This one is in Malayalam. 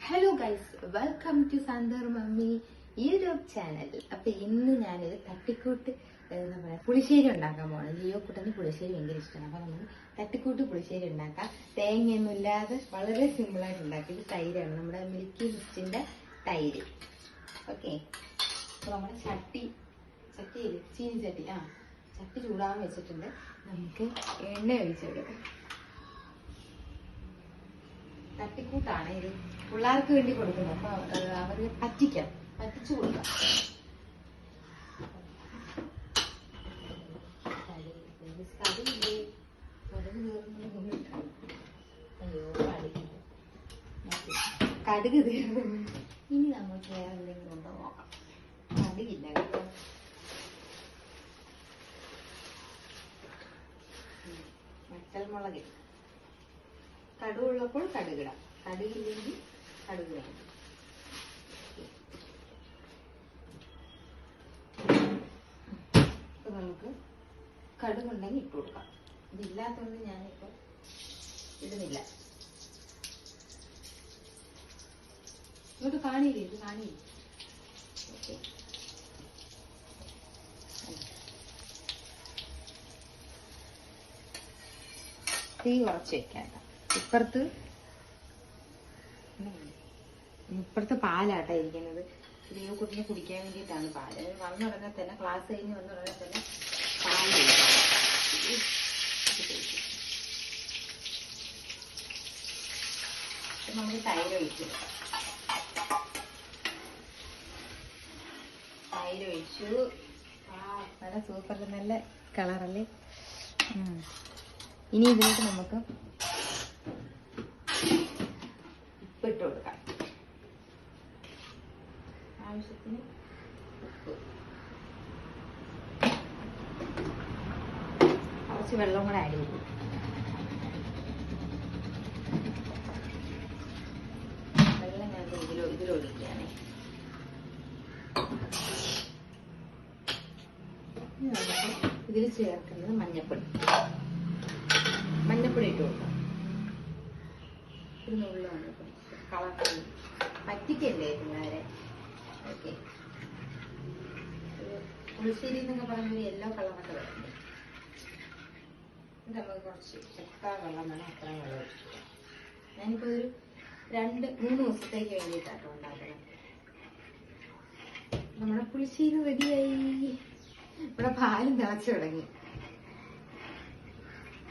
Hello guys, welcome to Santoor mummy YouTube channel. അപ്പൊ ഇന്ന് ഞാനൊരു തട്ടിക്കൂട്ട് എന്താ പറയാ പുളിശ്ശേരി ഉണ്ടാക്കാൻ പോകണം. ലിയോ കുട്ടന് പുളിശ്ശേരി ഭയങ്കര ഇഷ്ടമാണ്. അപ്പൊ നമ്മൾ തട്ടിക്കൂട്ട് പുളിശ്ശേരി ഉണ്ടാക്കാം. തേങ്ങയൊന്നും ഇല്ലാതെ വളരെ സിമ്പിളായിട്ട് ഉണ്ടാക്കി. ഇത് തൈരാണ്, നമ്മുടെ മിൽക്കി മിസ്റ്റിന്റെ തൈര്. ഓക്കെ, അപ്പൊ നമ്മുടെ ചട്ടിയില് ചീനി ചട്ടി ചൂടാൻ വെച്ചിട്ടുണ്ട്. നമുക്ക് എണ്ണ ഒഴിച്ചെടുക്കാം. തട്ടിക്കൂട്ടാണ് ഇത്, പിള്ളേർക്ക് വേണ്ടി കൊടുക്കുന്നത്. അപ്പൊ അവര് പറ്റിച്ചു കൊടുക്കാം. കടുക് തീർന്നു. ഇനി നമുക്ക് വേറെ എന്തെങ്കിലും ഉണ്ടോ നോക്കാം. കടുകില്ല കേട്ടോ. വറ്റൽമുളക്, കടുകുള്ളപ്പോൾ കടുകിടാം, കടുകില്ലെങ്കിൽ കടുക് വേണം. അപ്പൊ നമുക്ക് കടുകുണ്ടെങ്കിൽ ഇട്ട് കൊടുക്കാം. ഇതില്ലാത്തതുകൊണ്ട് ഞാനിപ്പോ ഇടുന്നില്ല. ഇങ്ങോട്ട് കാണിയില്ലേ, ഇത് കാണിയില്ലേ. ഓക്കെ, തീ കുറച്ച് വെക്കാം. ഇപ്പുറത്ത് പാലാട്ടാ ഇരിക്കുന്നത്. ലിയോ കുട്ടിനെ കുടിക്കാൻ വേണ്ടിയിട്ടാണ് പാല്. വന്നുടനെ തന്നെ, ക്ലാസ് കഴിഞ്ഞ് വന്നുടനെ തന്നെ പാല് നമുക്ക് തൈര് ഒഴിച്ചു. തൈര് ഒഴിച്ചു. നല്ല സൂപ്പർ, നല്ല കളറല്ലേ. ഇനി ഇതിലേക്ക് നമുക്ക് ഉപ്പിട്ട് കൊടുക്കാം. ആവശ്യത്തിന് ഉപ്പ്, കുറച്ച് വെള്ളം കൂടെ ആഡ് ചെയ്തു. വെള്ളം ഞാൻ ഇതിലൊഴിക്കുകയാണേ. ഇതിൽ ചേർക്കുന്നത് മഞ്ഞപ്പൊടി ഇട്ട് കൊടുക്കാം. ഒരു നുള്ളു മഞ്ഞപ്പൊടി, കളർ പറ്റിക്കല്ലേ പിള്ളേരെ. ഓക്കെ, പുളിശ്ശേരി എന്നൊക്കെ പറയുന്നത് യെല്ലോ കളറൊക്കെ വരുന്നത്. ഇത് നമുക്ക് കുറച്ച് എത്ര വെള്ളം വേണം അത്രയും വെള്ളം ഒഴിച്ചിട്ട് ഞാനിപ്പോൾ ഒരു 2-3 ദിവസത്തേക്ക് വേണ്ടിയിട്ടാട്ടോ ഉണ്ടാക്കണം. നമ്മുടെ പുളിശ്ശേരി റെഡിയായി. ഇവിടെ പാലും തിളച്ചു തുടങ്ങി.